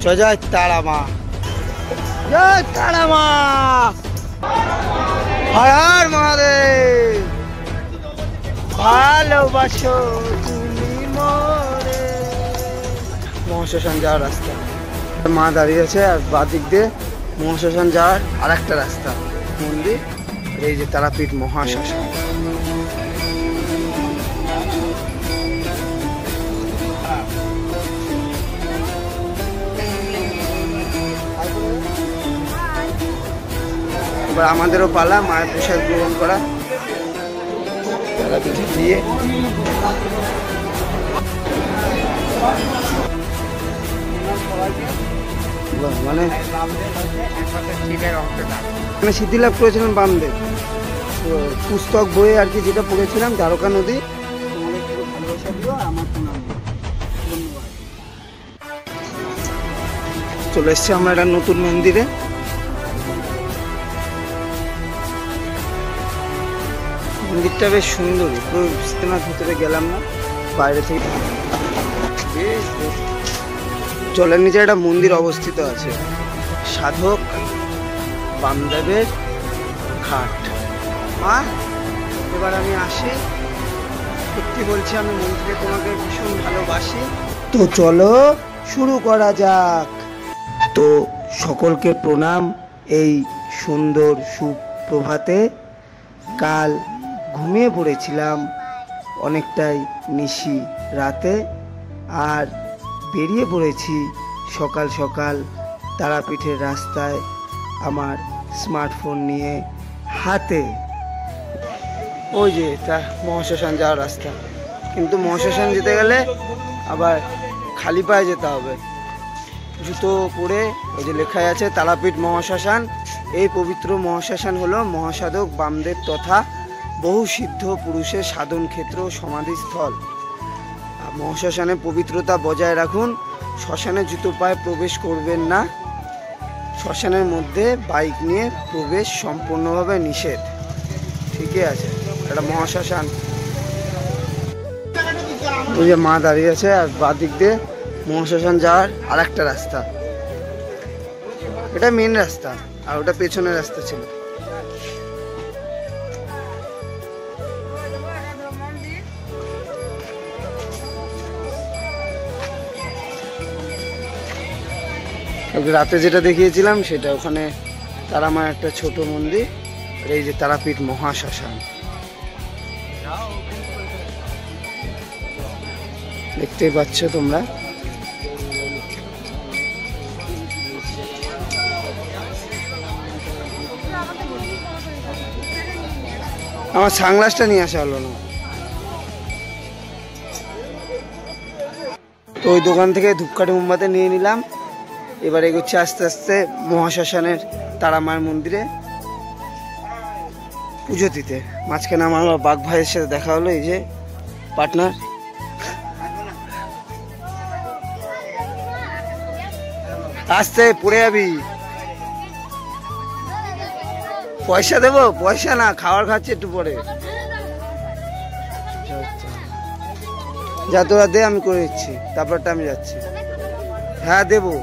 জয় তারা মা, জয় তারা মা, হর হর মহাদেব। ভালোবাসো তুমি মোরে। মহাশ্মশান যাওয়ার রাস্তা, মা দাঁড়িয়ে আছে, আর বাদিক দিয়ে মহাশ্মশান যাওয়ার আর একটা রাস্তা মন্দির। এই যে তারাপীঠ মহাশ্মশান। এবার আমাদেরও পালা মায়ের প্রসাদ গ্রহণ করা। তারাপীঠে দিয়ে মানে সিদ্ধি লাভ করেছিলাম বামদেব। পুস্তক বইয়ে আর কি যেটা পড়েছিলাম, দ্বারকা নদী। ভালোবাসা দিও, আমার প্রণাম। চলে এসছি আমরা একটা নতুন মন্দিরে। মন্দিরটা বেশ সুন্দর, পুরো বিস্তীর্ণের ভিতরে গেলাম না, বাইরে থেকে। জলের নিচে একটা মন্দির অবস্থিত আছে, সাধক বামদেবের ঘাট। মা এবার আমি আসি, সত্যি বলছি আমি মন্দিরে তোমাকে ভীষণ ভালোবাসি। তো চলো শুরু করা যাক। তো সকলকে প্রণাম এই সুন্দর সুপ্রভাতে। কাল ঘুমিয়ে পড়েছিলাম অনেকটাই নিশি রাতে, আর বেরিয়ে পড়েছি সকাল সকাল তারাপীঠের রাস্তায় আমার স্মার্টফোন নিয়ে হাতে। ওই যে তা মহাশ্মশান যাওয়ার রাস্তা, কিন্তু মহাশ্মশান যেতে গেলে আবার খালি পায়ে যেতে হবে, জুতো পরে। ওই যে লেখাই আছে তারাপীঠ মহাশ্মশান। এই পবিত্র মহাশ্মশান হলো মহাসাধক বামদেব তথা বহু সিদ্ধ পুরুষের সাধন ক্ষেত্র সমাধিস্থল। মহাশ্মশানে পবিত্রতা বজায় রাখুন। শ্মশানে জুতো পায়ে প্রবেশ করবেন না। শ্মশানের মধ্যে বাইক নিয়ে প্রবেশ সম্পূর্ণভাবে নিষেধ। ঠিকই আছে, এটা মহাশ্মশান। ওই যে মা দাঁড়িয়ে আছে, আর বাদিক দিয়ে মহাশ্মশান যাওয়ার আর একটা রাস্তা। এটা মেন রাস্তা, আর ওটা পেছনের রাস্তা ছিল। রাতে যেটা দেখিয়েছিলাম সেটা, ওখানে তারা মায়ের একটা ছোট মন্দির। এই যে তারাপীঠ মহাশ্মশান, দেখতেই পাচ্ছ তোমরা। আমার সানগ্লাসটা নিয়ে আসা হলো না। তো ওই দোকান থেকে ধূপকাঠি মোমবাতি নিয়ে নিলাম। এবার এগোচ্ছি আস্তে আস্তে মহাশ্মশানের তারা মায়ের মন্দিরে পুজো দিতে। মাঝখানে আমার বাঘ ভাইয়ের সাথে দেখা হলো, এই যে পার্টনার। আস্তে পড়ে যাবি। পয়সা দেবো? পয়সা না, খাবার খাচ্ছি একটু পরে। যা তোরা দে, আমি করে দিচ্ছি, তারপরটা আমি যাচ্ছি। হ্যাঁ দেবো।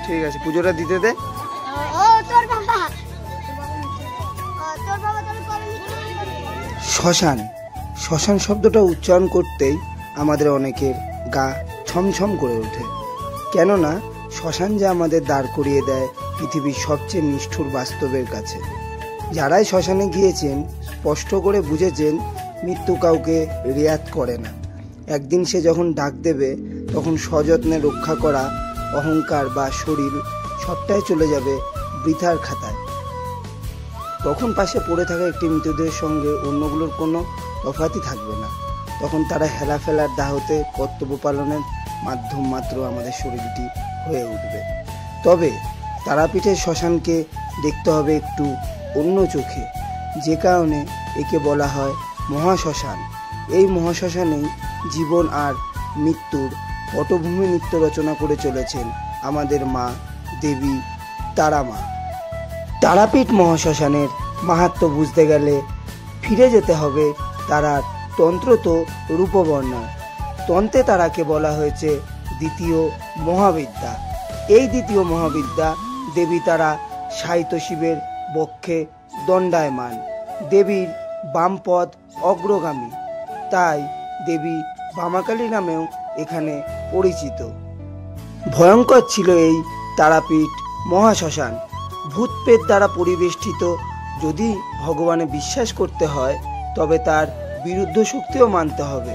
ঠিক আছে, পুজোটা দিতে দে। শ্মশান, শ্মশান শব্দটা উচ্চারণ করতেই আমাদের অনেকের গা ছমছম করে ওঠে, কেননা শ্মশান যে আমাদের দাঁড় করিয়ে দেয় পৃথিবীর সবচেয়ে নিষ্ঠুর বাস্তবের কাছে। যারাই শ্মশানে গিয়েছেন স্পষ্ট করে বুঝেছেন মৃত্যু কাউকে রেয়াত করে না। একদিন সে যখন ডাক দেবে, তখন সযত্নে রক্ষা করা অহংকার বা শরীর সবটাই চলে যাবে বৃথার খাতায়। তখন পাশে পড়ে থাকা একটি মৃতদেহের সঙ্গে অন্যগুলোর কোনো তফাতই থাকবে না। তখন তারা হেলাফেলার দাহতে কর্তব্য পালনের মাধ্যম মাত্র আমাদের শরীরটি হয়ে উঠবে। তবে তারাপীঠের শ্মশানকে দেখতে হবে একটু অন্য চোখে, যে কারণে একে বলা হয় মহাশ্মশান। এই মহাশ্মশানেই জীবন আর মৃত্যুর পটভূমি নৃত্য রচনা করে চলেছেন আমাদের মা দেবী তারা মা। তারাপীঠ মহাশ্মশানের মাহাত্ম্য বুঝতে গেলে ফিরে যেতে হবে তারার তন্ত্র তো রূপবর্ণায়। তন্ত্রে তারাকে বলা হয়েছে দ্বিতীয় মহাবিদ্যা। এই দ্বিতীয় মহাবিদ্যা দেবী তারা সাহিত্য শিবের বক্ষে দণ্ডায়মান, দেবীর বামপদ অগ্রগামী, তাই দেবী বামাকালী নামেও এখানে পরিচিত। ভয়ঙ্কর ছিল এই তারাপীঠ মহাশ্মশান, ভূতপ্রেত দ্বারা পরিবেষ্টিত। যদি ভগবানে বিশ্বাস করতে হয় তবে তার বিরুদ্ধ শক্তিও মানতে হবে।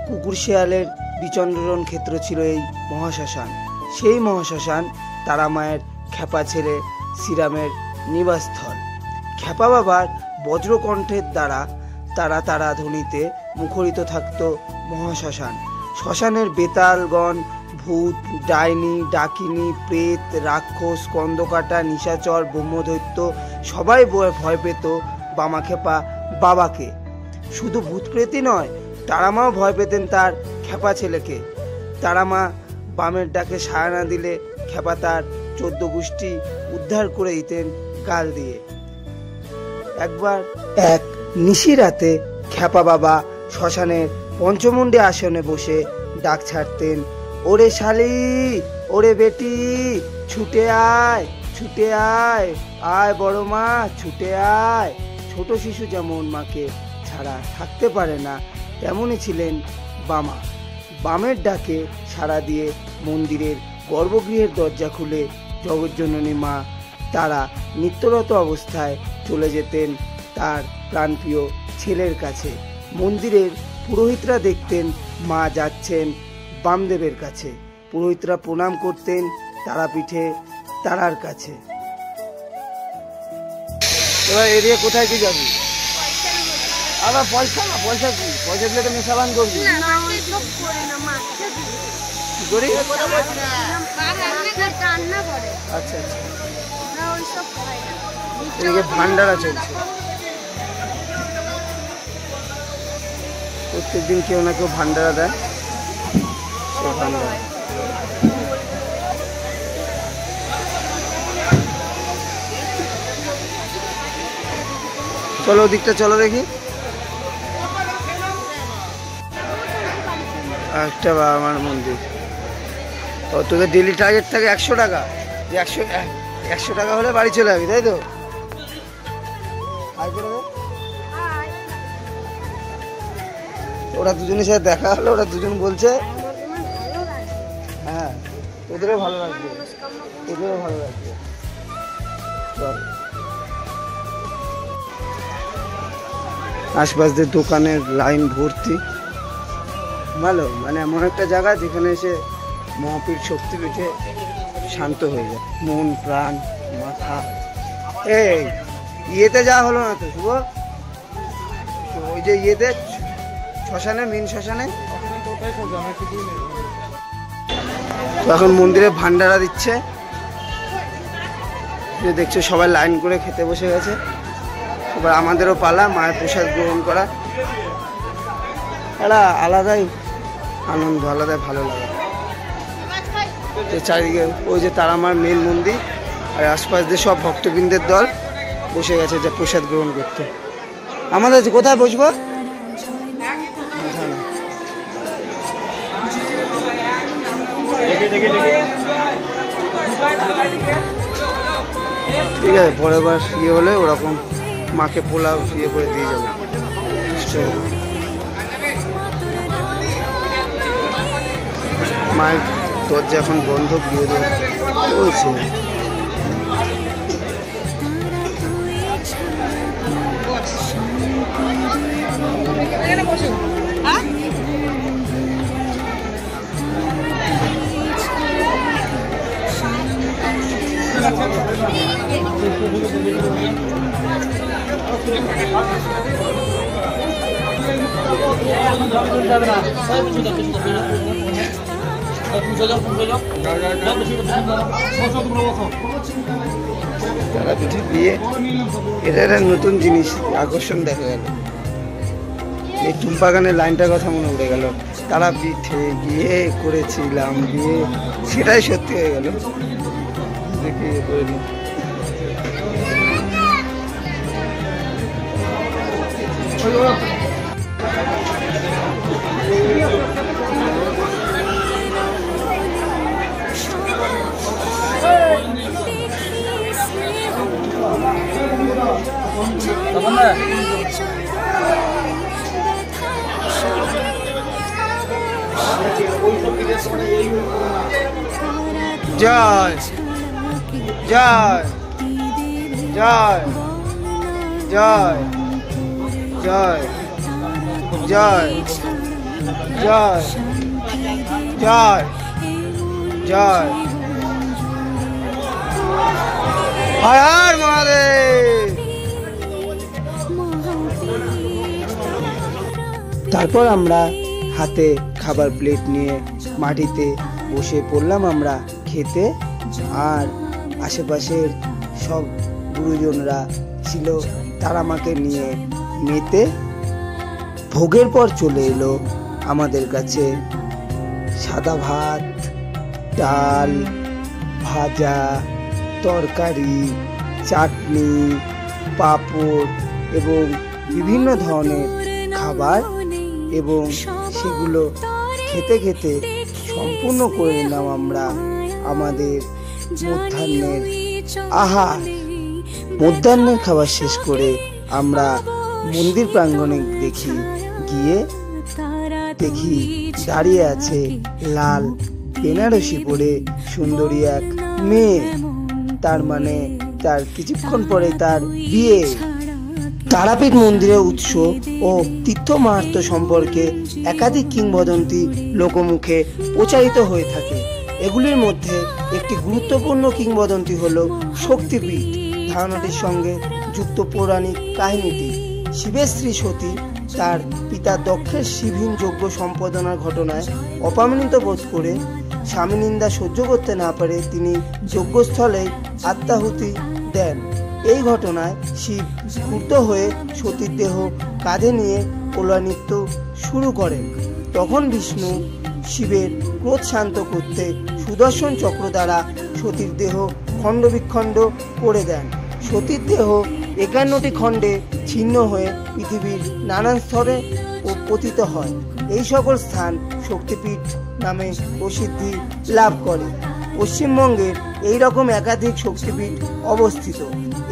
কুকুর শেয়ালের বিচরণ ক্ষেত্র ছিল এই মহাশ্মশান। সেই মহাশ্মশান তারা মায়ের খেপা ছেলে শ্রীরামের নিবাসস্থল। খেপা বাবার বজ্রকণ্ঠের দ্বারা তারা তারা ধ্বনিতে মুখরিত থাকত মহাশ্মশান। শ্মশানের বেতালগণ ভূত, ডাইনি, ডাকিনী, প্রেত, রাক্ষস, স্কন্দকাটা, নিশাচর, ব্রহ্মদৈত্য সবাই ভয় পেত বামাখেপা বাবাকে। শুধু ভূত প্রেতই নয়, তারামাও ভয় পেতেন তার খেপা ছেলেকে। তারামা বামের ডাকে সাড়া না দিলে খেপা তার 14 গোষ্ঠী উদ্ধার করে দিতেন গাল দিয়ে। একবার এক নিশিরাতে খেপা বাবা শ্মশানের পঞ্চমুণ্ডে আসনে বসে ডাক ছাড়তেন, ওরে শালি, ওরে বেটি, ছুটে আয়, ছুটে আয়, আয় বড় মা, ছুটে আয়। ছোট শিশু যেমন মাকে ছাড়া থাকতে পারে না, তেমনই ছিলেন বামা। বামের ডাকে সাড়া দিয়ে মন্দিরের গর্ভগৃহের দরজা খুলে জগজ্জননী মা তারা নিত্যরত অবস্থায় চলে যেতেন তার প্রাণপ্রিয় ছেলের কাছে। মন্দিরের পুরোহিতরা দেখতেন মা যাচ্ছেন বামদেবের কাছে। পুরোহিতরা প্রণাম করতেন তারাপীঠে তারার কাছে। এবার এরিয়া কোথায় কি যাবি? আবার পয়সা না, পয়সা কি? পয়সা দিলে তো নেশাবান করবি। আচ্ছা আচ্ছা, এদিকে ভান্ডারা চলছে। প্রত্যেকদিন কেউ না কেউ ভান্ডারা দেয়। সে ভান্ডারা চলো, ওদিকটা চলো দেখি। একটা বাবা মার মন্দির। ও তোদের ডেলি টার্গেট থাকে 100 টাকা, যে 100 টাকা হলে বাড়ি চলে যাবি, তাই তো? ওরা দুজনের সাথে দেখা হলো, ওরা দুজন বলছে হ্যাঁ তোদেরও ভালো লাগবে, তোদেরও ভালো লাগবে। চল, আশপাশ দিয়ে দোকানের লাইন ভর্তি। ভালো, মানে এমন একটা জায়গা যেখানে এসে মহাপীর শক্তিপীঠে শান্ত হয়ে যায় মন, প্রাণ, মাথা। এই ইয়েতে যাওয়া হলো না তো শুভ? ওই যে ইয়েতে শ্মশানে, মেন শ্মশানে এখন মন্দিরে ভান্ডারা দিচ্ছে। দেখছো সবাই লাইন করে খেতে বসে গেছে। এবার আমাদেরও পালা মায়ের প্রসাদ গ্রহণ করা। একটা আলাদাই আনন্দ, আলাদাই ভালো লাগে। চারিদিকে ওই যে তারামার মেন মন্দির, আর আশপাশ দিয়ে সব ভক্তবৃন্দের দল বসে গেছে যে প্রসাদ গ্রহণ করতে। আমাদের কোথায় বসবো? ঠিক আছে, পরের বার ইয়ে হলে ওরকম মাকে পোলাও ইয়ে করে দিয়ে যাবো। মায়ের দরজা এখন বন্ধ, গিয়ে চলছে। তারাপীঠে বিয়ে, এটা একটা নতুন জিনিস, আকর্ষণ দেখা গেল। এই টুম্পা গানের লাইনটার কথা মনে পড়ে গেল, তারাপীঠে গিয়ে করেছিলাম বিয়ে, সেটাই সত্যি হয়ে গেল। দেখি করে নিই। জয় জয় জয় জয় জয় জয় জয় জয় জয় হর হর মহাদেব। তারপর আমরা হাতে খাবার প্লেট নিয়ে মাটিতে বসে পড়লাম আমরা খেতে। আর আশেপাশের সব গুরুজনরা ছিল তারা মাকে নিয়ে মেতে। ভোগের পর চলে এলো আমাদের কাছে সাদা ভাত, ডাল, ভাজা, তরকারি, চাটনি, পাঁপড় এবং বিভিন্ন ধরনের খাবার। এবং সেগুলো খেতে খেতে সম্পূর্ণ করে নিলাম আমরা আমাদের মধ্যাহ্নের আহার। মধ্যাহ্নের খাবার শেষ করে আমরা মন্দির প্রাঙ্গণে দেখি দাঁড়িয়ে আছে লাল বেনারসি পরে সুন্দরী এক মেয়ে। তার মানে তার কিছুক্ষণ পরে তার বিয়ে। তারাপীঠ মন্দিরের উৎস ও তীর্থ মাহাত্ম্য সম্পর্কে একাধিক কিংবদন্তি লোকমুখে প্রচারিত হয়ে থাকে। এগুলির মধ্যে একটি গুরুত্বপূর্ণ কিংবদন্তি হল শক্তিপীঠ ধারণাটির সঙ্গে যুক্ত পৌরাণিক কাহিনীটি। শিবের স্ত্রী সতী তার পিতা দক্ষের শিবহীন যজ্ঞ সম্পাদনার ঘটনায় অপমানিত বোধ করে স্বামী নিন্দা সহ্য করতে না পারে তিনি যজ্ঞস্থলে আত্মাহুতি দেন। এই ঘটনায় শিব ক্রুদ্ধ হয়ে সতীর দেহ কাঁধে নিয়ে কল্যাণিত্য শুরু করেন। তখন বিষ্ণু শিবের ক্রোধ শান্ত করতে সুদর্শন চক্র দ্বারা সতীর দেহ খণ্ড বিখণ্ড করে দেন। সতীর দেহ 51টি খণ্ডে ছিন্ন হয়ে পৃথিবীর নানান স্তরে পতিত হয়। এই সকল স্থান শক্তিপীঠ নামে প্রসিদ্ধি লাভ করে। পশ্চিমবঙ্গের এই রকম একাধিক শক্তিপীঠ অবস্থিত।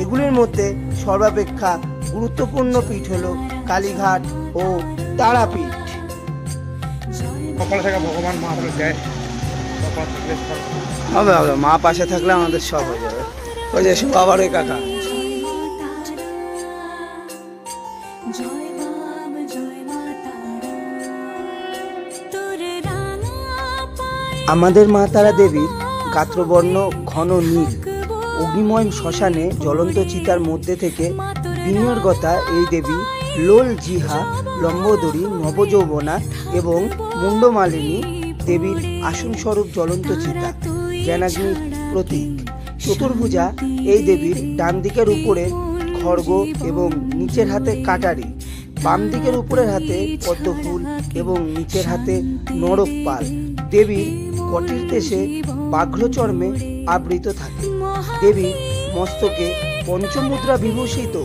এগুলির মধ্যে সর্বাপেক্ষা গুরুত্বপূর্ণ পীঠ হল কালীঘাট ও তারাপীঠ। ভগবান মা হবে হবে, মা পাশে থাকলে আমাদের সব হয়ে যাবে। ওই যে আবার ওই কাকা। আমাদের মা তারা দেবীর গাত্রবর্ণ ঘন নীল। অগ্নিময় শ্মশানে জ্বলন্ত চিতার মধ্যে থেকে বিনির্গতা এই দেবী লোল জিহা, লম্বোদরী, নবযৌবনা এবং মুন্ডমালিনী দেবীর আসন স্বরূপ জ্বলন্ত চিতা, জ্ঞানাগ্নির প্রতীক। চতুর্ভুজা এই দেবীর ডান দিকের উপরে খড়গ এবং নিচের হাতে কাটারি, বাম দিকের উপরের হাতে পদ্মফুল এবং নিচের হাতে নরকপাল। দেবীর কটির দেশে বাঘ্রচর্মে আবৃত থাকে। দেবীর মস্তকে পঞ্চমুদ্রা বিভূষিত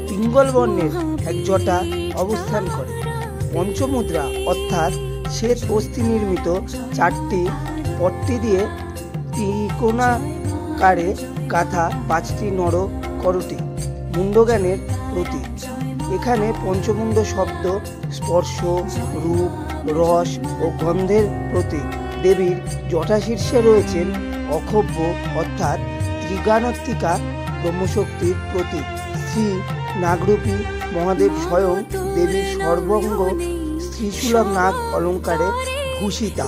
পিঙ্গল বর্ণের এক জটা অবস্থান করে। পঞ্চমুদ্রা অর্থাৎ শ্বেত অস্থি নির্মিত 4টি পট্টি দিয়ে ত্রিকোণাকারে গাঁথা 5টি নর করটি মুন্ডজ্ঞানের প্রতীক। এখানে পঞ্চমুণ্ড শব্দ স্পর্শ, রূপ, রস ও গন্ধের প্রতীক। দেবীর জটাশীর্ষে রয়েছেন অক্ষোভ্য অর্থাৎ ত্রিগাণত্বিকা ব্রহ্মশক্তির প্রতীক। শ্রী নাগরূপী মহাদেব স্বয়ং দেবীর সর্বাঙ্গ স্ত্রীসুলভ নাগ অলঙ্কারে ভূষিতা।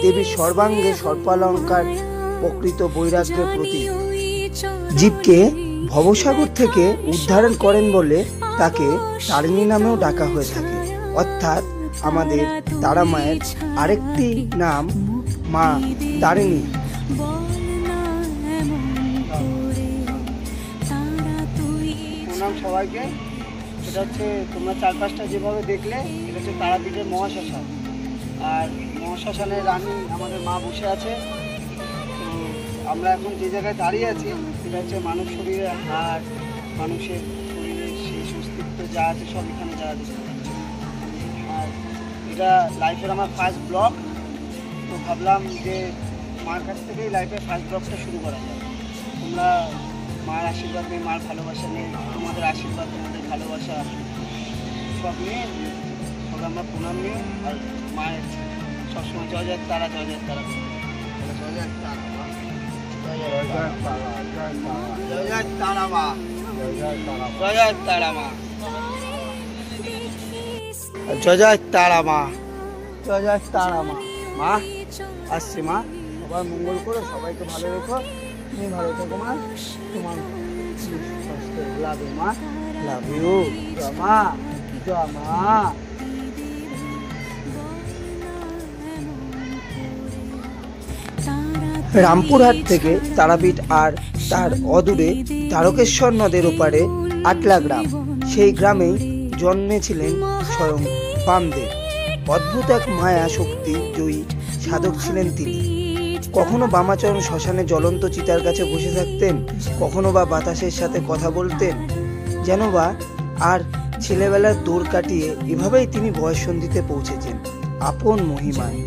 দেবীর সর্বাঙ্গে সর্পালঙ্কার প্রকৃত বৈরাগ্যের প্রতীক। জীবকে ভবসাগর থেকে উদ্ধারণ করেন বলে তাকে তারিণী নামেও ডাকা হয়ে থাকে। অর্থাৎ আমাদের তারা মায়ের আরেকটি নাম মা তারিণী। প্রণাম সবাইকে। এটা হচ্ছে তোমরা চারপাশটা যেভাবে দেখলে, এটা হচ্ছে তারাপীঠের মহাশ্মশান। আর মহাশ্মশানের রানী আমাদের মা বসে আছে। তো আমরা এখন যে জায়গায় দাঁড়িয়ে আছি সেটা হচ্ছে মানব শরীরের হাড়, মানুষের শরীরের শেষ অস্তিত্ব যা আছে সব এখানে যারা দেখতে পাচ্ছে। আর এটা লাইফের আমার ফার্স্ট ব্লগ। তো ভাবলাম যে মার কাছ থেকেই লাইফের ফার্স্ট ব্লগটা শুরু করা যায়। তোমরা মার আশীর্বাদ নেই, মার ভালোবাসা নেই, তোমাদের আশীর্বাদ, তোমাদের ভালোবাসা সব নিয়ে সব আমরা প্রণাম নিয়ে আর মায়ের সবসময় জয় জয় তারা, জয় জয় তারা, জয় জয় তারা মা, জয় জয় তারা মা, জয় জয় তারা মা, জয় জয় তারা মা, জয় জয় তারা মা। মা আসছি মা, সবাই মঙ্গল করো, সবাইকে ভালো রেখো, তুমি ভালো থেকো মা, তোমার লাভ ইউ মা, লাভ ইউ, জয় মা, জয় মা। রামপুরহাট থেকে তারাপীঠ আর তার অদূরে তারকেশ্বর নদের ওপারে আটলা গ্রাম, সেই গ্রামেই জন্মেছিলেন স্বয়ং বামদেব। অদ্ভুত এক মায়া শক্তি জয়ী সাধক ছিলেন তিনি। কখনো বামাচরণ শ্মশানে জ্বলন্ত চিতার কাছে বসে থাকতেন, কখনো বা বাতাসের সাথে কথা বলতেন, যেন বা আর ছেলেবেলার দৌড় কাটিয়ে এভাবেই তিনি বয়ঃসন্ধিতে পৌঁছেছেন আপন মহিমায়।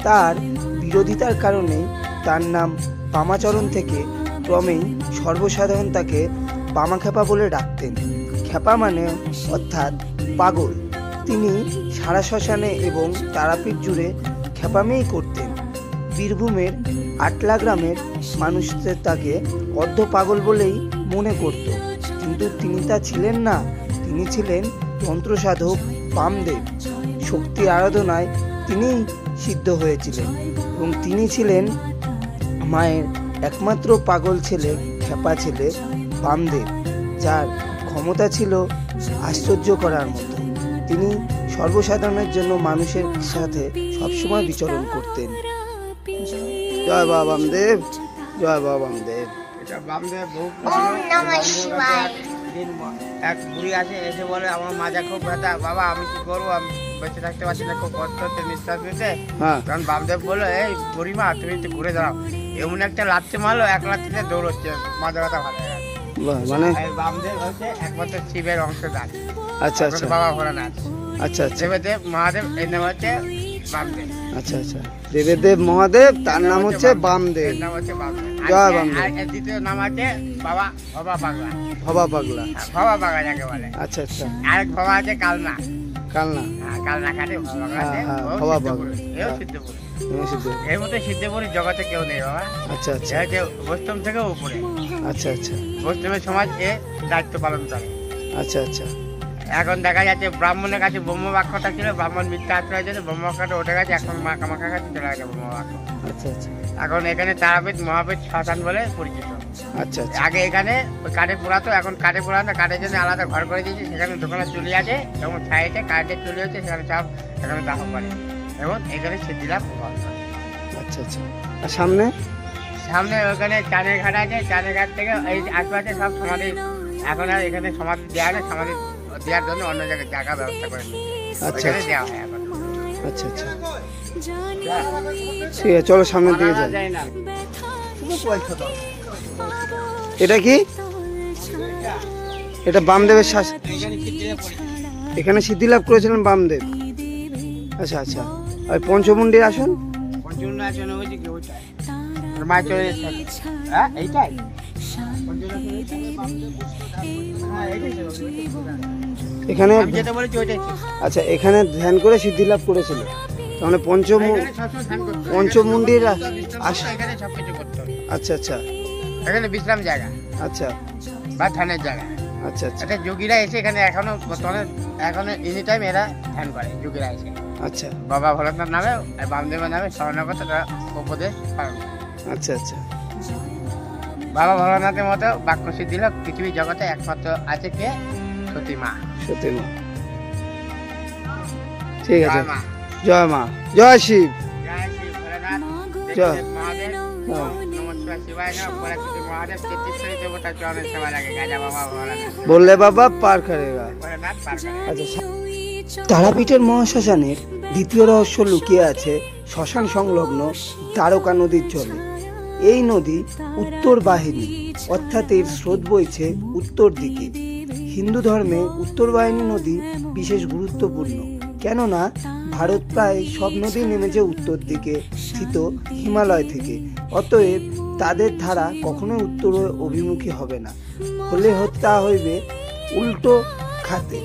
তার বিরোধিতার কারণে তার নাম বামাচরণ থেকে ক্রমেই সর্বসাধারণ তাকে বামাখ্যাপা বলে ডাকতেন। খ্যাপা মানে অর্থাৎ পাগল। তিনি সারা শ্মশানে এবং তারাপীঠ জুড়ে খ্যাপামেই করতেন। বীরভূমের আটলা গ্রামের মানুষদের তাকে অর্ধ পাগল বলেই মনে করত, কিন্তু তিনি তা ছিলেন না। তিনি ছিলেন তন্ত্রসাধক বামদেব। শক্তি আরাধনায় তিনি সিদ্ধ হয়েছিলেন এবং তিনি ছিলেন মায়ের একমাত্র পাগল ছেলে, খ্যাপা ছেলে বামদেব, যার ক্ষমতা ছিল আশ্চর্য করার মতো। তিনি সর্বসাধারণের জন্য মানুষের সাথে সবসময় বিচরণ করতেন। জয় বাবা বামদেব, জয় বাবা বামদেব। এটা বামদেব এক বুড়ি আছে, এসে বলে আমার মাজা খুব ব্যথা, বাবা আমি কি করবো, আমি বেঁচে থাকতে পারছি না, খুব কষ্ট হচ্ছে নিঃশ্বাস নিতে। কারণ বামদেব বললো, এই বুড়িমা তুমি একটু ঘুরে দাঁড়াও। এমন একটা লাথি মারলো, এক লাথিতে দৌড়চ্ছে, মাজা ব্যথা ভালো হয়ে গেল। মানে বামদেব হচ্ছে একমাত্র শিবের অংশধার। আচ্ছা আচ্ছা, বাবা ভোলানাথ। আচ্ছা আচ্ছা, দেবদেব মহাদেব, এই নাম হচ্ছে বামদেব। আচ্ছা আচ্ছা, দেবদেব মহাদেব, তার নাম হচ্ছে বামদেব, নাম হচ্ছে বামদেব। জয় বামদেব। দ্বিতীয় নাম আছে বাবা ভবা পাগলা। ভবা পাগলা, ভবা পাগলা যাকে বলে। আচ্ছা আচ্ছা, আরেক ভবা আছে কালনা। কালনা, কালনা কাটে ভবা পাগলা, এও সিদ্ধপুর। এর মধ্যে সিদ্ধপুরী জগতে কেউ নেই বাবা। আচ্ছা আচ্ছা, বৈষ্ণব থেকে উপরে। আচ্ছা আচ্ছা, বৈষ্ণবের সমাজ এ দায়িত্ব পালন করে। আচ্ছা আচ্ছা, এখন দেখা যাচ্ছে ব্রাহ্মণের কাছে ব্রহ্ম বাক্যটা ছিল, ব্রাহ্মণ মিথ্যা আশ্রয় জন্য ব্রহ্ম বাক্যটা উঠে গেছে, এখন মা কামাখ্যার কাছে চলে গেছে ব্রহ্ম বাক্য। আচ্ছা আচ্ছা, এখন এখানে তারাপীঠ মহাপীঠ শ্মশান বলে পরিচিত। আচ্ছা আচ্ছা, আগে এখানে ওই কাঠে পোড়াতো, এখন কাঠে পোড়ানো, কাঠের জন্য আলাদা ঘর করে দিয়েছে, সেখানে দোকানে চুলি আছে এবং সাইডে কাঠের চুলি হচ্ছে, সেখানে সব এখানে দাহ করে এবং এখানে সিদ্ধিলাভ ঘর করে। আচ্ছা আচ্ছা, আর সামনে সামনে ওখানে চানের ঘাট আছে, চানের ঘাট থেকে এই আশপাশে সব সমাধি, এখন আর এখানে সমাধি দেওয়া নেই, সমাধি দেওয়ার জন্য অন্য জায়গায় জায়গা ব্যবস্থা করে আচ্ছা দেওয়া হয় এখন। আচ্ছা আচ্ছা, ঠিক আছে, চলো সামনের দিকে যাই। এটা কি? এটা বামদেবের শ্বাস, এখানে সিদ্ধিলাভ করেছিলেন বামদেব। আচ্ছা আচ্ছা, আর পঞ্চমুণ্ডির আসন, পঞ্চমুণ্ডির আসন হয়েছে কি ওইটাই মা চলে যাচ্ছে। হ্যাঁ এইটাই, এখানে আচ্ছা, এখানে ধ্যান করে সিদ্ধিলাভ করেছিল, তাহলে পঞ্চমুণ্ডির। আচ্ছা আচ্ছা, এখানে বিশ্রাম জায়গা। আচ্ছা, বা ধ্যানের জায়গা। আচ্ছা আচ্ছা, এটা যোগীরা এসে এখানে এখনো বর্তমানে এখনো এনি টাইম এরা ধ্যান করে যোগীরা এসে। আচ্ছা, বাবা ভোলানাথ নামে আর বামদেবের নামে স্বর্ণগত উপদেশ পালন। আচ্ছা আচ্ছা, বাবা ভোলানাথের মতো বাক্য সিদ্ধি লোক পৃথিবীর জগতে একমাত্র আছে কে? সতী মা। সতী মা, ঠিক আছে। জয় মা, জয় শিব, জয় শিব ভোলানাথ, জয় মহাদেব, নমস্কার শিবায় নমঃ, পরাশক্তি মহাদেব, তেত্রিশটি দেবতা চরণের সেবা লাগে, গাজা বাবা ভোলানাথ বললে বাবা পার করেগা, ভোলানাথ পার করে। আচ্ছা, তারাপীঠের মহাশ্মশানের দ্বিতীয় রহস্য লুকিয়ে আছে শ্মশান সংলগ্ন দ্বারকা নদীর জলে। এই নদী উত্তর বাহিনী, অর্থাৎ এর স্রোত বইছে উত্তর দিকে। হিন্দু ধর্মে উত্তর বাহিনী নদী বিশেষ গুরুত্বপূর্ণ, কেননা ভারত প্রায় সব নদী নেমেছে উত্তর দিকে স্থিত হিমালয় থেকে। অতএব তাদের ধারা কখনোই উত্তর অভিমুখী হবে না, হলে তা হইবে উল্টো খাতে।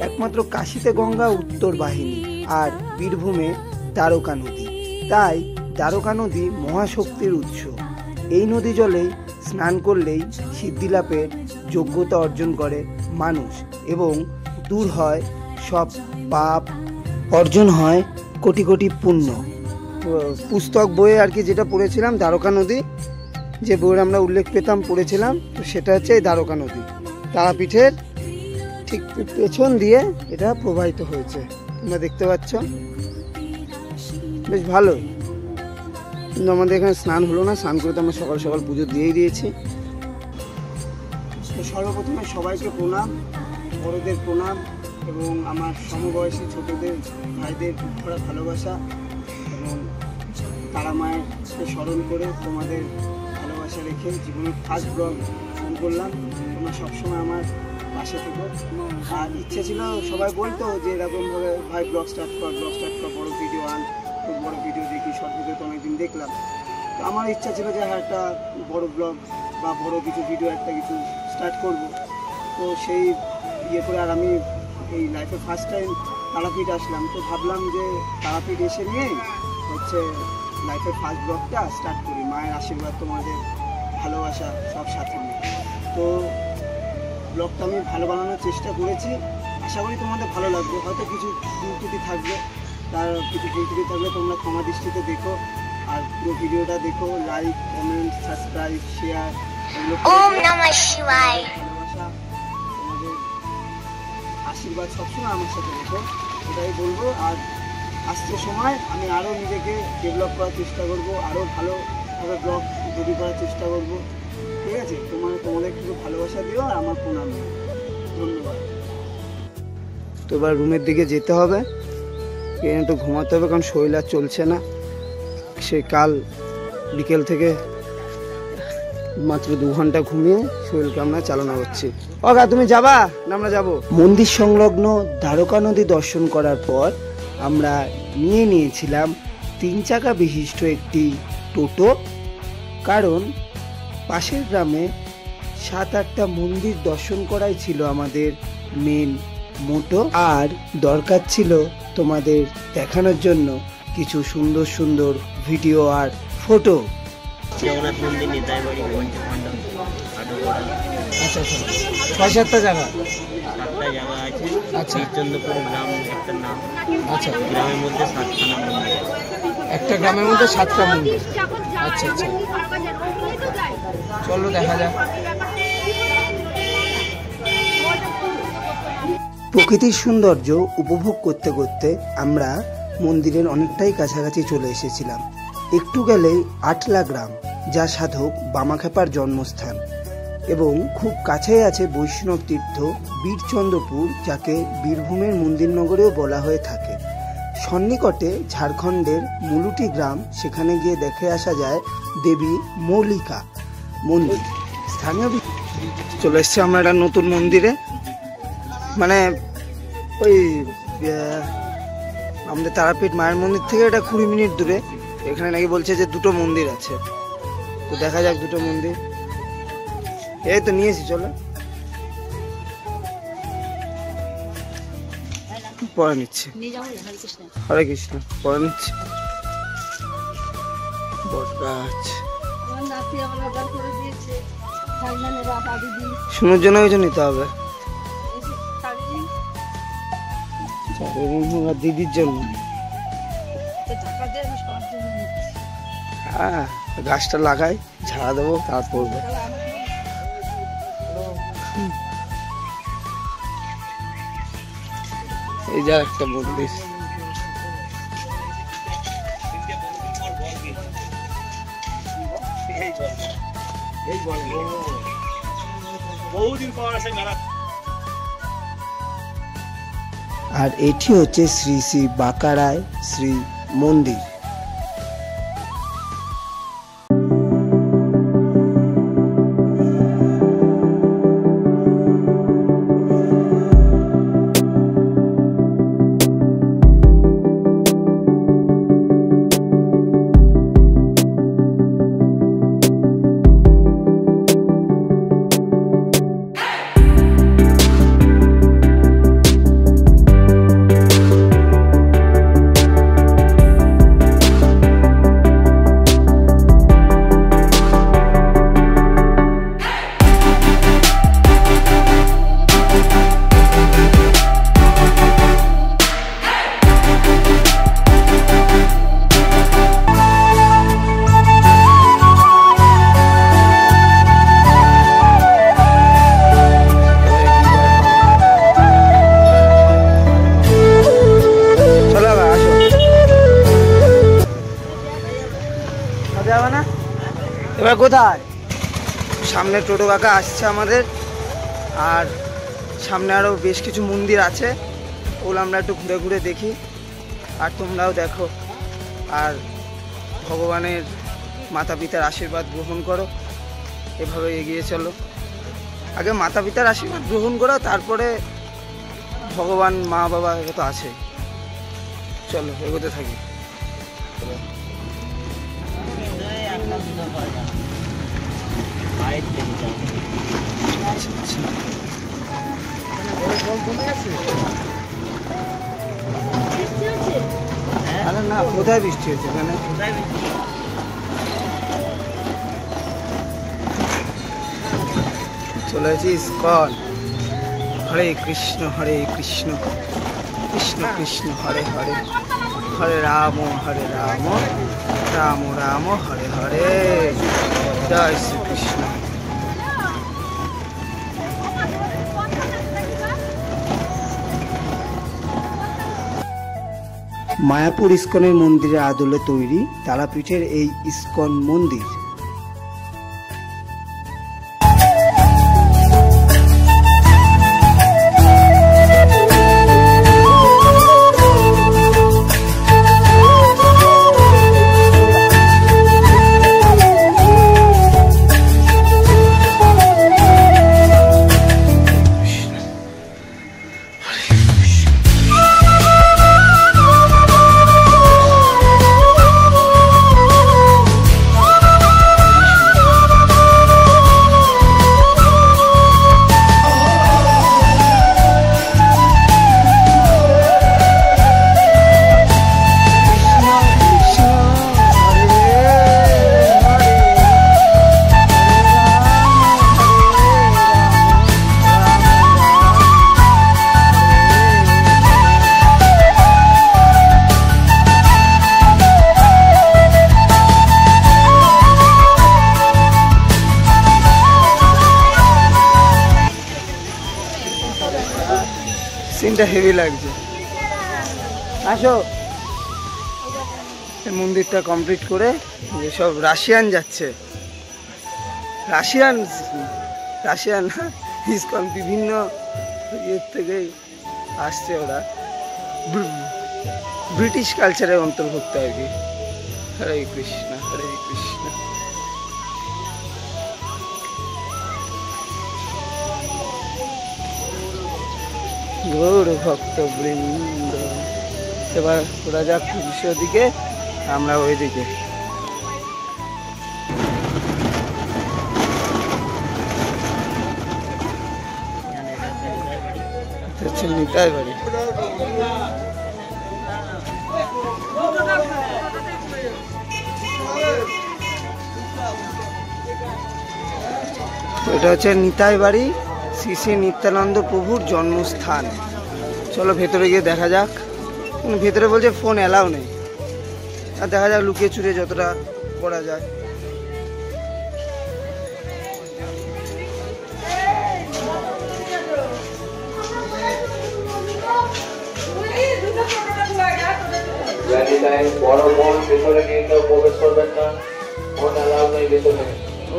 একমাত্র কাশীতে গঙ্গা উত্তর বাহিনী আর বীরভূমে দ্বারকা নদী। তাই দ্বারকা নদী মহাশক্তির উৎস। এই নদী জলে স্নান করলেই সিদ্ধি লাভের যোগ্যতা অর্জন করে মানুষ এবং দূর হয় সব পাপ, অর্জন হয় কোটি কোটি পুণ্য। পুস্তক বইয়ে আর কি যেটা পড়েছিলাম, দ্বারকা নদী যে বইয়ের আমরা উল্লেখ পেতাম পড়েছিলাম, তো সেটা হচ্ছে এই দ্বারকা নদী। তারাপীঠের ঠিক পেছন দিয়ে এটা প্রবাহিত হয়েছে, তোমরা দেখতে পাচ্ছ। বেশ ভালোই, কিন্তু আমাদের এখানে স্নান হলো না। স্নান করে তো আমরা সকাল সকাল পুজো দিয়েই দিয়েছি। তো সর্বপ্রথমে সবাইকে প্রণাম, বড়দের প্রণাম এবং আমার সমবয়সী ছোটদের ভাইদের ভরা ভালোবাসা এবং তারা মায়েরকে স্মরণ করে তোমাদের ভালোবাসা রেখে জীবনের ফার্স্ট ব্লগ শুরু করলাম। তোমরা সবসময় আমার পাশে থেকো। আর ইচ্ছে ছিল, সবাই বলতো যে এরকমভাবে ভাই ব্লগ স্টার্ট কর, বড় ভিডিও আন, খুব বড় ভিডিও দেখি, শর্ট ভিডিও তো অনেকদিন দেখলাম। তো আমার ইচ্ছা ছিল যে হ্যাঁ একটা বড় ব্লগ বা বড় কিছু ভিডিও একটা কিছু স্টার্ট করব। তো সেই ইয়ে করে আর আমি এই লাইফে ফার্স্ট টাইম তারাপীঠ আসলাম। তো ভাবলাম যে তারাপীঠ এসে নিয়েই হচ্ছে লাইফের ফার্স্ট ব্লগটা স্টার্ট করি। মায়ের আশীর্বাদ, তোমাদের ভালোবাসা সব সাথে নিয়ে। তো ব্লগটা আমি ভালো বানানোর চেষ্টা করেছি, আশা করি তোমাদের ভালো লাগবে। হয়তো কিছু ভুল ত্রুটি থাকবে, তার কিছু ভুল ত্রুটি থাকলে তোমরা ক্ষমা দৃষ্টিতে দেখো। আর পুরো ভিডিওটা দেখো, লাইক, কমেন্ট, সাবস্ক্রাইব, শেয়ার, এগুলো ভালোবাসা, তোমাদের আশীর্বাদ সবসময় আমার সাথে রেখো, এটাই বলবো। আর আসছে সময় আমি আরও নিজেকে ডেভেলপ করার চেষ্টা করব, আরও ভালোভাবে ব্লগ তৈরি করার চেষ্টা করব। ঠিক আছে, তোমাদের একটু ভালোবাসা দিও আর আমার প্রণাম দিও। ধন্যবাদ। তো এবার রুমের দিকে যেতে হবে, একটু ঘুমাতে হবে, কারণ শরীর আর চলছে না। সে কাল বিকেল থেকে মাত্র 2 ঘন্টা ঘুমিয়ে শরীরকে আমরা চালনা করছি। ওগা তুমি যাবা না আমরা যাব? মন্দির সংলগ্ন দ্বারকা নদী দর্শন করার পর আমরা নিয়েছিলাম 3 চাকা বিশিষ্ট একটি টোটো, কারণ পাশের গ্রামে 7-8টা মন্দির দর্শন করাই ছিল আমাদের মেন মোটো। আর দরকার ছিল তোমাদের দেখানোর জন্য কিছু সুন্দর সুন্দর ভিডিও আর ফটো। জগন্নাথ মন্দির, নিতাইবাড়ি, আচ্ছা, 6-7টা জায়গা, 7টা জায়গা আছে। আচ্ছা, চন্দ্রপুর গ্রাম একটা নাম। আচ্ছা, গ্রামের মধ্যে 7খানা মন্দির, একটা গ্রামের মধ্যে 7টা মন্দির। আচ্ছা, চলো দেখা যাক। প্রকৃতির সৌন্দর্য উপভোগ করতে করতে আমরা মন্দিরের অনেকটাই কাছাকাছি চলে এসেছিলাম। একটু গেলেই আটলা গ্রাম, যা সাধক বামাখ্যাপার জন্মস্থান, এবং খুব কাছেই আছে বৈষ্ণব তীর্থ বীরচন্দ্রপুর, যাকে বীরভূমের মন্দিরনগরেও বলা হয়ে থাকে। সন্নিকটে ঝাড়খণ্ডের মুলুটি গ্রাম, সেখানে গিয়ে দেখে আসা যায় দেবী মৌলিকা মন্দির। স্থানীয় চলে এসছে আমরা একটা নতুন মন্দিরে, মানে ওই আমাদের তারাপীঠ মায়ের মন্দির থেকে এটা 20 মিনিট দূরে। এখানে নাকি বলছে যে 2টো মন্দির আছে, তো দেখা যাক 2টো মন্দির। এই তো নিয়েছি, চলো পরে নিচ্ছি। হরে কৃষ্ণ, পরে নিচ্ছি। বট গাছ শুনোর জন্য কিছু নিতে হবে, দিদির জন্য। হ্যাঁ, গাছটা লাগাই, ঝাড়া দেবো, তারপর এই যা একটা মন্দির। আর এটি হচ্ছে শ্রী শ্রী বাঁকারায় শ্রী মন্দির। এবার কোথায়? সামনে টোটো কাকা আসছে আমাদের, আর সামনে আরও বেশ কিছু মন্দির আছে, ওগুলো আমরা একটু ঘুরে ঘুরে দেখি, আর তোমরাও দেখো, আর ভগবানের মাতা পিতার আশীর্বাদ গ্রহণ করো, এভাবে এগিয়ে চলো। আগে মাতা পিতার আশীর্বাদ গ্রহণ করো, তারপরে ভগবান মা বাবা এগুলো তো আছে। চলো এগোতে থাকি। আচ্ছা আচ্ছা, আরে না, কোথায় বৃষ্টি হচ্ছে এখানে? চলে এসেছি ইসকন। হরে কৃষ্ণ কৃষ্ণ কৃষ্ণ হরে হরে, হরে রাম রাম রাম হরে হরে। জয় শ্রীকৃষ্ণ। মায়াপুর ইসকনের মন্দিরের আদলে তৈরি তারাপীঠের এই ইসকন মন্দির। সিনটা হেভি লাগছে। আসো, মন্দিরটা কমপ্লিট করে সব রাশিয়ান যাচ্ছে, রাশিয়ান ইসকন বিভিন্ন ইয়ের থেকেই আসছে, ওরা ব্রিটিশ কালচারের অন্তর্ভুক্ত আর কি। হরে কৃষ্ণ হরে কৃষ্ণ। গৌর ভক্ত বৃন্দ। এবার ওরা যাক পুরুষের দিকে, আমরা ওই দিকে। নিতাই বাড়ি। এটা হচ্ছে নিতাই বাড়ি, শ্রী শ্রী নিত্যানন্দ প্রভুর জন্মস্থান। চলো ভেতরে গিয়ে দেখা যাক। ভেতরে বলছে ফোন অ্যালাউ নেই, আর দেখা যাক লুকিয়ে চুরিয়ে যতটা করা যায়।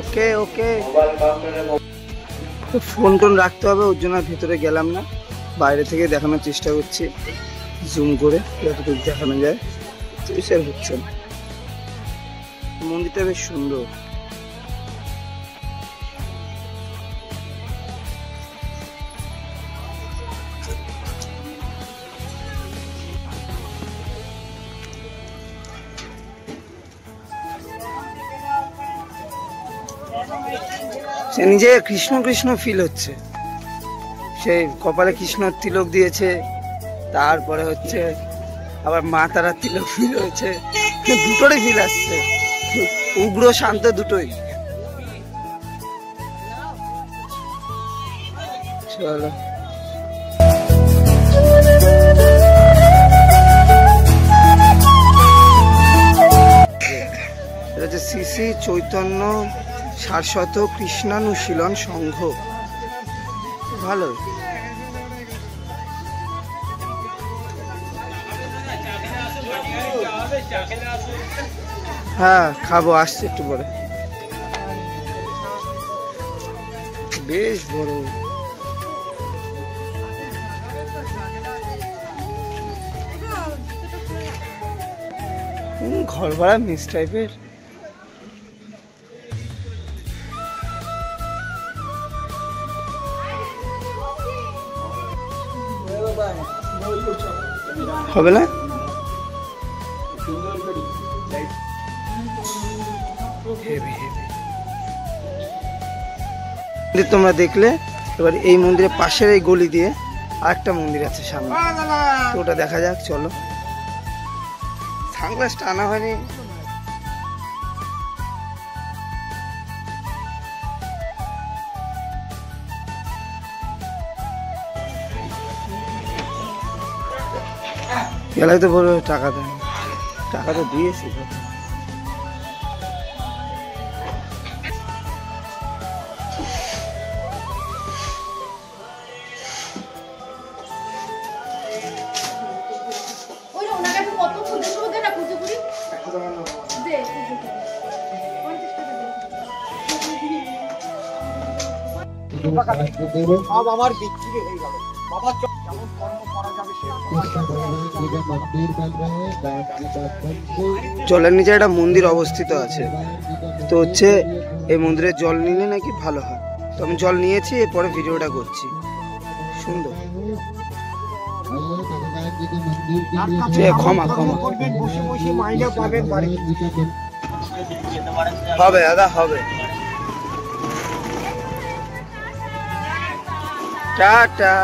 ওকে ওকে, ফোন টোন রাখতে হবে, ওর জন্য ভেতরে গেলাম না, বাইরে থেকে দেখানোর চেষ্টা করছি জুম করে যতটুকু দেখানো যায়। সেটা হচ্ছে না। মন্দিরটা বেশ সুন্দর। সে নিজে কৃষ্ণ কৃষ্ণ ফিল হচ্ছে, সেই কপালে কৃষ্ণ তিলক দিয়েছে, তারপরে হচ্ছে আবার মা তারা তিলক ফিল হয়েছে, দুটোরই ফিল আসছে, উগ্র শান্ত দুটোই। চলো এটা হচ্ছে শ্রী শ্রী চৈতন্য সারস্বত কৃষ্ণানুশীলন সংঘ। ভালো। হ্যাঁ খাবো, আসছে একটু পরে। বেশ বড়। ঘর ভাড়া মিস টাইপের। হবে না? তোমরা দেখলে। এবার এই মন্দিরের পাশের এই গলি দিয়ে আরেকটা মন্দির আছে সামনে, তো ওটা দেখা যাক। চলো। সানগ্লাসটা আনা হয়নি। গেলাই তো বলবো টাকা দেন, টাকা তো দিয়েছি। আমার বিক্রি হয়ে গেল বাবা। জলের নিচে একটা মন্দির অবস্থিত আছে, তো হচ্ছে এই মন্দিরে জল নিলে নাকি ভালো হয়। তো আমি জল নিয়েছি, এরপরে ভিডিওটা করছি। সুন্দর। ক্ষমা ক্ষমা হবে দাদা, হবে। টাটা।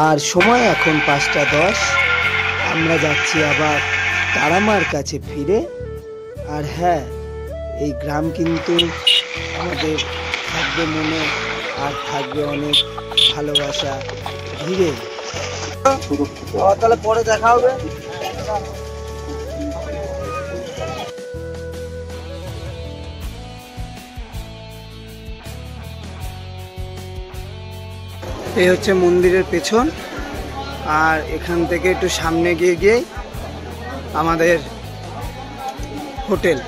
আর সময় এখন 5টা 10। আমরা যাচ্ছি আবার তারামার কাছে ফিরে। আর হ্যাঁ, এই গ্রাম কিন্তু আমাদের থাকবে মনে, আর থাকবে অনেক ভালোবাসা ঘিরে। তাহলে পরে দেখা হবে। এই হচ্ছে মন্দিরের পেছন, আর এখান থেকে একটু সামনে গিয়ে আমাদের হোটেল।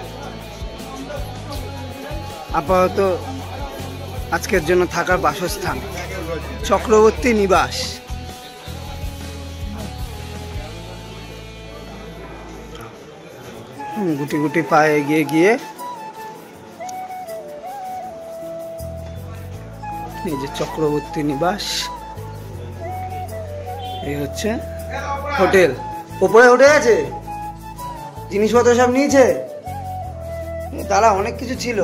আপাতত আজকের জন্য থাকার বাসস্থান চক্রবর্তী নিবাস। গুটি গুটি পায়ে এগিয়ে গিয়ে এই যে চক্রবর্তী নিবাস, এই হচ্ছে হোটেল। ওপরে উঠে গেছে, জিনিসপত্র সব নিয়েছে। তারা অনেক কিছু ছিল।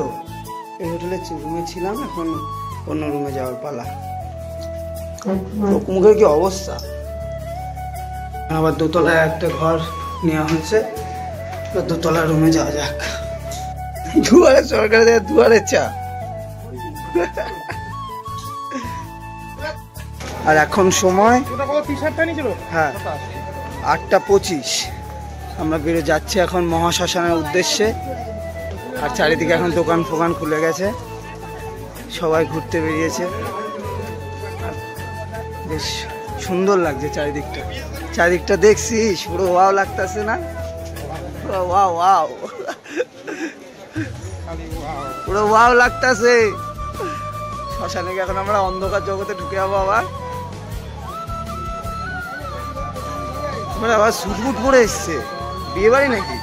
এই হোটেলের রুমে ছিলাম, এখন অন্য রুমে যাওয়ার পালা। মুখের কি অবস্থা। আবার দোতলায় একটা ঘর নেওয়া হয়েছে, তো দোতলা রুমে যাওয়া যাক। দুয়ারে সরকার দেয়, দুয়ারে চা। আর এখন সময় হ্যাঁ 8টা 25। আমরা বেরো যাচ্ছি এখন মহাশ্মশানের উদ্দেশ্যে। আর চারিদিকে এখন দোকান ফোকান খুলে গেছে, সবাই ঘুরতে বেরিয়েছে। বেশ সুন্দর লাগছে চারিদিকটা। চারিদিকটা দেখছিস, পুরো ওয়াও লাগতেছে না? ওয়াও ওয়াও, পুরো ওয়াও লাগতেছে। শ্মশানে গিয়ে এখন আমরা অন্ধকার জগতে ঢুকে যাবো আবার। আমরা আবার সুটবুট পরে এসছে, বিয়ে বাড়ি নাকি?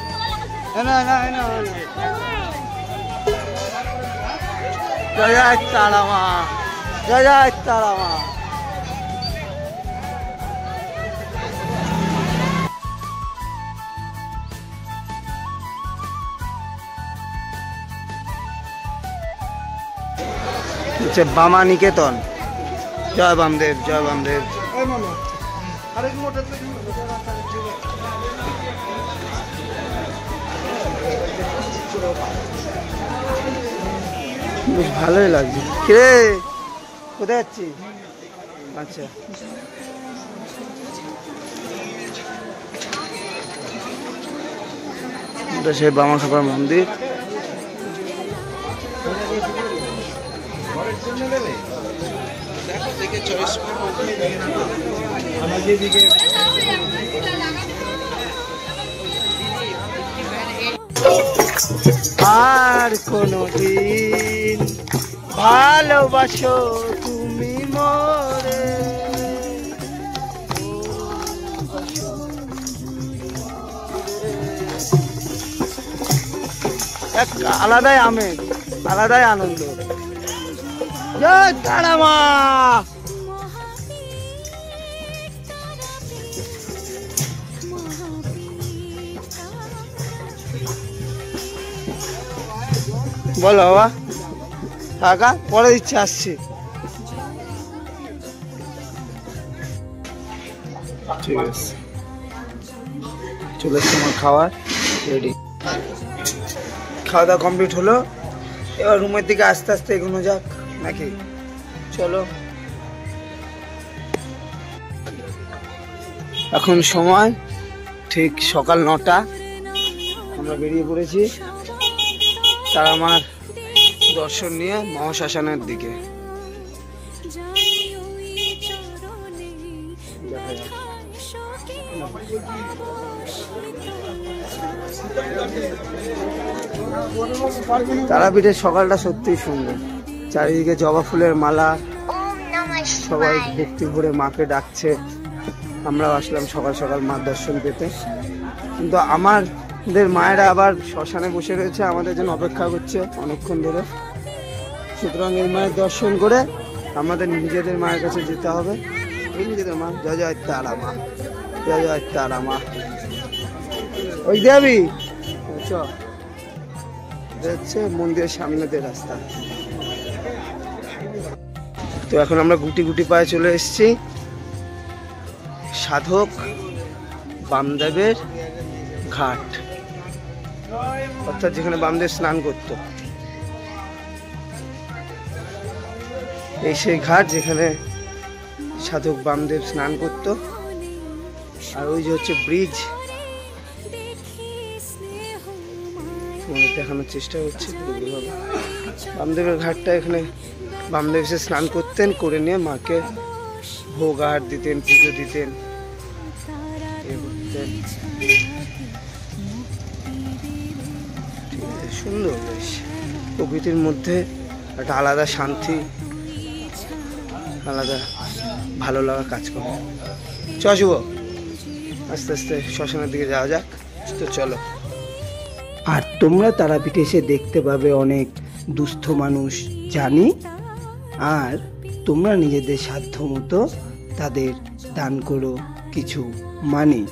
না না না না, জয় জয় তারা মা, জয় জয় তারা মা। বামা নিকেতন। জয় বামদেব, জয় বামদেব। বেশ ভালোই লাগছে। কে কোথায় যাচ্ছি? আচ্ছা, এটা সেই বামাখ্যাপার মন্দির। আর কোনদিন ভালোবাসো তুমি মোরে, এক আলাদাই আমেজ, আলাদাই আনন্দ। জয় তারা মা। বলো বাবা, কাকা পরে দিচ্ছি, আসছি। ঠিক আছে, চলে এসছে আমার খাবার রেডি। খাওয়া দাওয়া কমপ্লিট হলো, এবার রুমের দিকে আস্তে আস্তে এগোনো যাক নাকি? চলো। এখন সময় ঠিক সকাল 9টা, আমরা বেরিয়ে পড়েছি তারা মার দর্শন নিয়ে মহাশ্মশানের দিকে। তারাপীঠের সকালটা সত্যিই সুন্দর, চারিদিকে জবা ফুলের মালা, সবাই ভক্তি ভরে মাকে ডাকছে। আমরাও আসলাম সকাল সকাল মার দর্শন পেতে, কিন্তু আমাদের মায়েরা আবার শ্মশানে বসে রয়েছে, আমাদের জন্য অপেক্ষা করছে অনেকক্ষণ ধরে। সুতরাং এই মায়ের দর্শন করে আমাদের নিজেদের মায়ের কাছে যেতে হবে। এই নিজেদের মা, জয় জয় তারা মা, জয় জয় তারা মা। ওই দেবী হচ্ছে মন্দিরের সামনেতে রাস্তা। তো এখন আমরা গুটি গুটি পায়ে চলে এসেছি সাধক বামদেবের ঘাট, অর্থাৎ যেখানে বামদেব স্নান করত। এই সেই ঘাট যেখানে সাধক বামদেব স্নান করত। আর ওই যে হচ্ছে ব্রিজ, দেখানোর চেষ্টা করছি। বামদেবের ঘাটটা, এখানে বামদেব এসে স্নান করতেন, করে নিয়ে মাকে ভোগ আহার দিতেন, পুজো দিতেন। সুন্দর বেশ, প্রকৃতির মধ্যে একটা আলাদা শান্তি, আলাদা ভালো লাগা কাজ করে। চ শুভ, আস্তে আস্তে শ্মশানের দিকে যাওয়া যাক। তো চলো। আর তোমরা তারাপীঠে এসে দেখতে পাবে অনেক দুস্থ মানুষ, জানি। আর তোমরা নিজেদের সাধ্য মতো তাদের দান করো কিছু মানি।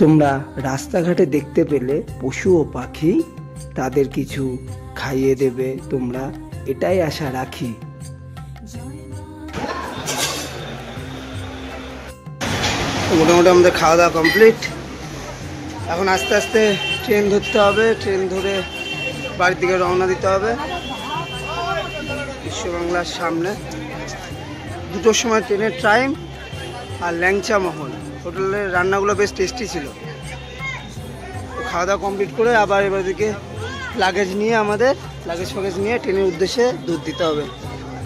তোমরা রাস্তাঘাটে দেখতে পেলে পশু ও পাখি, তাদের কিছু খাইয়ে দেবে তোমরা, এটাই আশা রাখি। মোটামুটি আমাদের খাওয়া দাওয়া কমপ্লিট। এখন আস্তে আস্তে ট্রেন ধরতে হবে, ট্রেন ধরে বাড়ির দিকে রওনা দিতে হবে। বিশ্ববাংলার সামনে 2টোর সময় ট্রেনের টাইম। আর ল্যাংচা মহল হোটেলের রান্নাগুলো বেশ টেস্টি ছিল। খাওয়া দাওয়া কমপ্লিট করে আবার এবার দিকে লাগেজ নিয়ে, আমাদের লাগেজ ফাগেজ নিয়ে ট্রেনের উদ্দেশ্যে দূর দিতে হবে,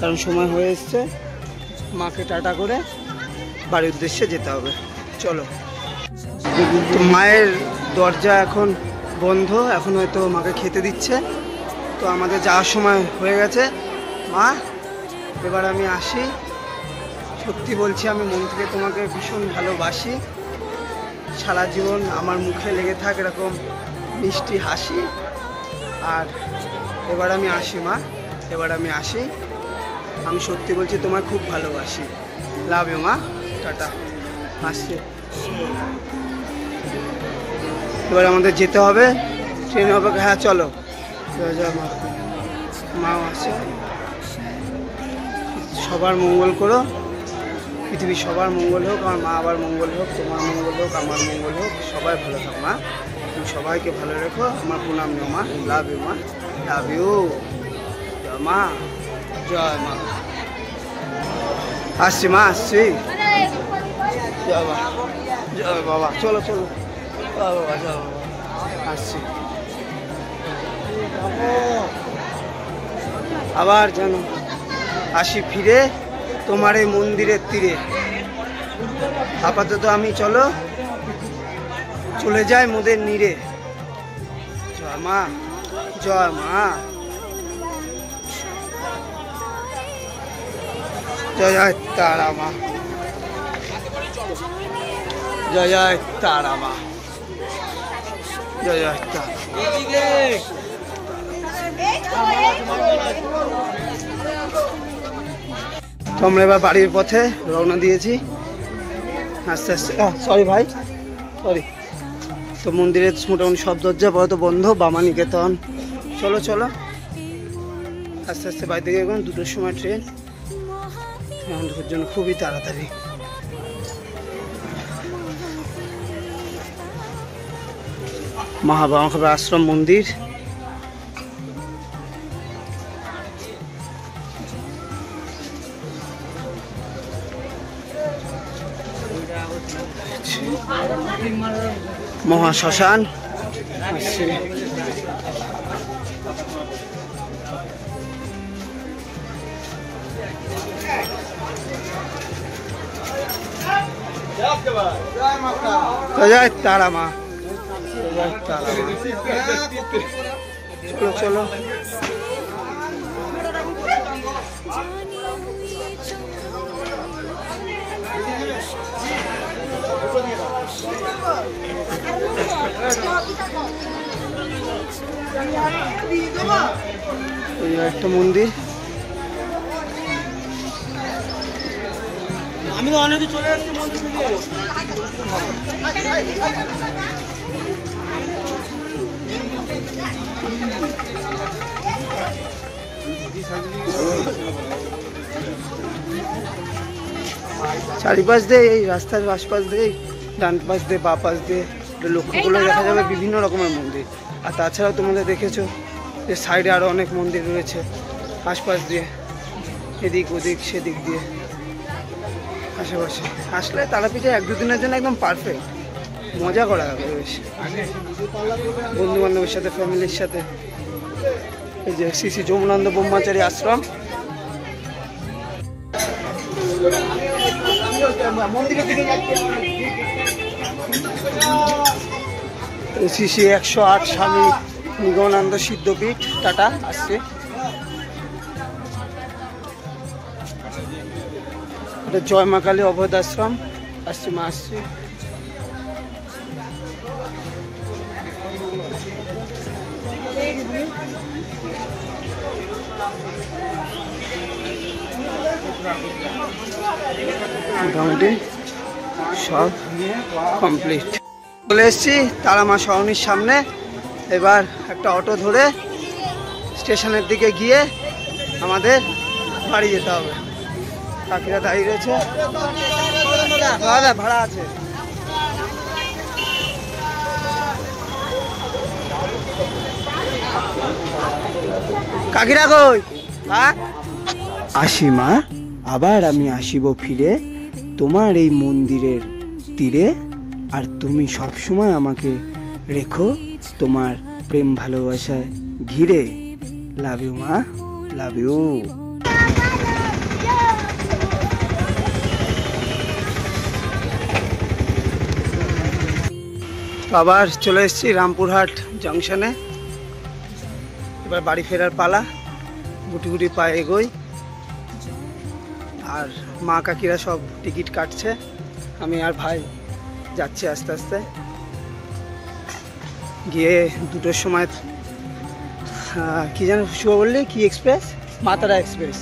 কারণ সময় হয়ে এসছে। মাকে টাটা করে বাড়ির উদ্দেশ্যে যেতে হবে। চলো। তো মায়ের দরজা এখন বন্ধ, এখন হয়তো মাকে খেতে দিচ্ছে। তো আমাদের যাওয়ার সময় হয়ে গেছে। মা, এবার আমি আসি। সত্যি বলছি, আমি মন থেকে তোমাকে ভীষণ ভালোবাসি। সারা জীবন আমার মুখে লেগে থাক এরকম মিষ্টি হাসি। আর এবার আমি আসি মা, এবার আমি আসি। আমি সত্যি বলছি, তোমায় খুব ভালোবাসি। লাভ ইউ মা, টাটা, আসছি। এবার আমাদের যেতে হবে, ট্রেনে অপেক্ষা। হ্যাঁ চলো, মা, মাও আছে। সবার মঙ্গল করো, পৃথিবীর সবার মঙ্গল হোক, আমার মা আবার মঙ্গল হোক, তোমার মঙ্গল হোক, আমার মঙ্গল হোক, সবাই ভালো থাক মা। তুমি সবাইকে ভালো রেখো। আমার প্রণাম নিও মা, লাভ ইউ মা, লাভ ইউ। জয় মা, জয় মা। আসছি মা, আসছি। জয় মা, জয় বাবা। চলো চলো, বাবা, জয় বাবা, আসছি। আবার যেন আসি ফিরে তোমার এই মন্দিরের তীরে। আপাতত আমি চলে যাই মোদের নীড়ে। জয় মা, জয় মা, জয় জয় তারা মা, জয় জয় তারা মা, জয় জয় তারা। তো আমরা এবার বাড়ির পথে রওনা দিয়েছি আস্তে আস্তে। সরি ভাই, সরি। তো মন্দিরের মোটামুটি সব দরজা পরে তো বন্ধ, বামা নিকেতন। চলো চলো আস্তে আস্তে বাড়ি থেকে এখন 2টোর সময় ট্রেন, আমাদের জন্য খুবই তাড়াতাড়ি। মহাবামাখাবার আশ্রম মন্দির। মহাশ্মশান। জয় তারা মা, জয় তারা মা। চলো চলো। একটা মন্দির। আমি তো অনেকে চলে যাচ্ছি মন্দির থেকে। চারিপাশ দিয়ে এই রাস্তার আশপাশ দিয়ে ডান পাশ দিয়ে বা পাশ দিয়ে লক্ষ্য করলে দেখা যাবে বিভিন্ন রকমের মন্দির। আর তাছাড়াও তোমরা দেখেছো যে সাইডে আরো অনেক মন্দির রয়েছে আশপাশ দিয়ে, এদিক ওদিক সেদিক দিয়ে আশেপাশে। আসলে তারাপীঠে 1-2 দিনের জন্য একদম পারফেক্ট, মজা করা যাবে বেশ বন্ধু বান্ধবের সাথে, ফ্যামিলির সাথে। এই যে শ্রী শ্রী যমুনানন্দ ব্রহ্মচারী আশ্রম। শ্রী শ্রী 108 স্বামী নিগমানন্দ সিদ্ধপীঠ টাটা আসছে। এটা জয় মা কালী অভয় আশ্রম আসছে, মা আসছে। মোটামুটি সব কমপ্লিট। চলে এসছি তারা মা সরণির সামনে। এবার একটা অটো ধরে স্টেশনের দিকে গিয়ে আমাদের বাড়ি যেতে হবে। কাকিরা দাঁড়িয়ে রয়েছে, দাদা ভাড়া আছে। কাকিরা কই? হ্যাঁ আসি মা, আবার আমি আসিব ফিরে তোমার এই মন্দিরের তীরে। আর তুমি সবসময় আমাকে রেখো তোমার প্রেম ভালোবাসায় ঘিরে। লাভ ইউ মা, লাভ ইউ। আবার চলে এসেছি রামপুরহাট জংশনে। এবার বাড়ি ফেরার পালা। গুটি গুটি পায়ে এগোই। আর মা কাকিরা সব টিকিট কাটছে, আমি আর ভাই যাচ্ছি আস্তে আস্তে। গিয়ে 2টোর সময় কি যেন শুভ বললি, কি এক্সপ্রেস? মাতারা এক্সপ্রেস।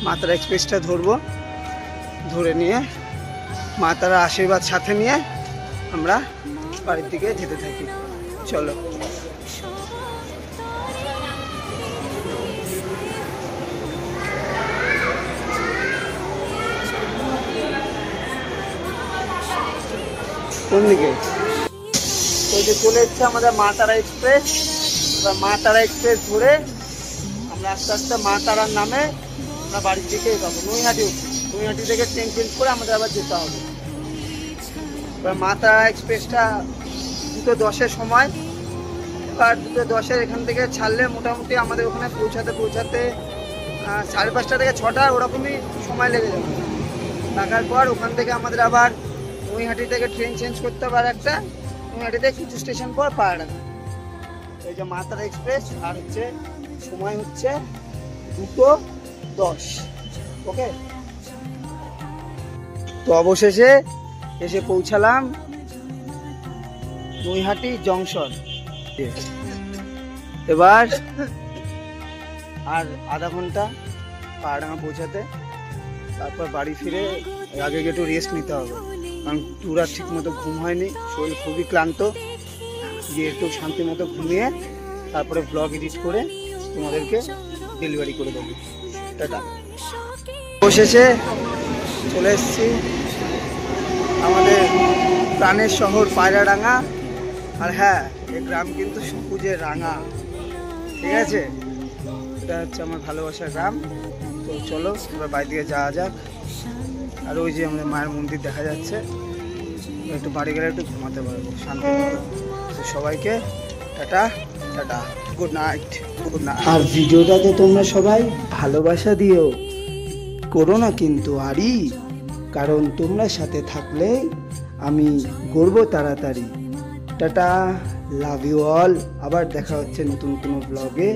মাতারা এক্সপ্রেসটা ধরবো, ধরে নিয়ে মাতারা আশীর্বাদ সাথে নিয়ে আমরা বাড়ির দিকে যেতে থাকি। চলো। কোন দিকে? ওই যে চলে এসছে আমাদের মা তারা এক্সপ্রেস। এবার মা তারা এক্সপ্রেস ধরে আমরা আস্তে আস্তে মা তারার নামে আমরা বাড়ির দিকে যাবো। নৈহাটি উঠছি, নৈহাটি থেকে ট্রেন চেঞ্জ করে আমাদের আবার যেতে হবে। এবার মা তারা এক্সপ্রেসটা 2:10-এর সময়। এবার 2:10-এর এখান থেকে ছাড়লে মোটামুটি আমাদের ওখানে পৌঁছাতে 5:30 থেকে 6টা ওরকমই সময় লেগে যাবে। থাকার পর ওখান থেকে আমাদের আবার নৈহাটি থেকে ট্রেন চেঞ্জ করতে হবে আর একটা। নৈহাটিতে কিছু স্টেশন পর পাহাড়া। এই যে মাতারা এক্সপ্রেস, আর হচ্ছে সময় হচ্ছে 2:10। ওকে, তো অবশেষে এসে পৌঁছালাম নৈহাটি জংশন। এবার আর আধা ঘন্টা পাহাড়ডাঙ্গা পৌঁছাতে, তারপর বাড়ি ফিরে আগে একটু রেস্ট নিতে হবে, কারণ পুরা ঠিক মতো ঘুম হয়নি, শরীর খুবই ক্লান্ত। গিয়ে একটু শান্তি মতো ঘুমিয়ে তারপরে ব্লগ এডিট করে তোমাদেরকে ডেলিভারি করে দেবো। টাটা। অবশেষে চলে এসেছি আমাদের প্রাণের শহর পায়রাডাঙ্গা। আর হ্যাঁ, এই গ্রাম কিন্তু সবুজে রাঙা, ঠিক আছে? এটা হচ্ছে আমার ভালোবাসার গ্রাম। তো চলো এবার বাড়ি দিকে যাওয়া যাক। আর ওই যে আমাদের মায়ের মন্দির দেখা যাচ্ছে, একটু বাড়ি গেলে একটু ঘুমাতে পারবো শান্তি মতো। তো সবাইকে tata tata, good night, good night. আর ভিডিওটাতে তোমরা সবাই ভালোবাসা দিও, করো না কিন্তু আরি, কারণ তোমরা সাথে থাকলে আমি গড়বো তাড়াতাড়ি। Tata, love you all. আবার দেখা হচ্ছে নতুন কোনো ব্লগে,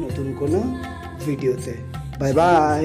নতুন কোনো ভিডিওতে। Bye by.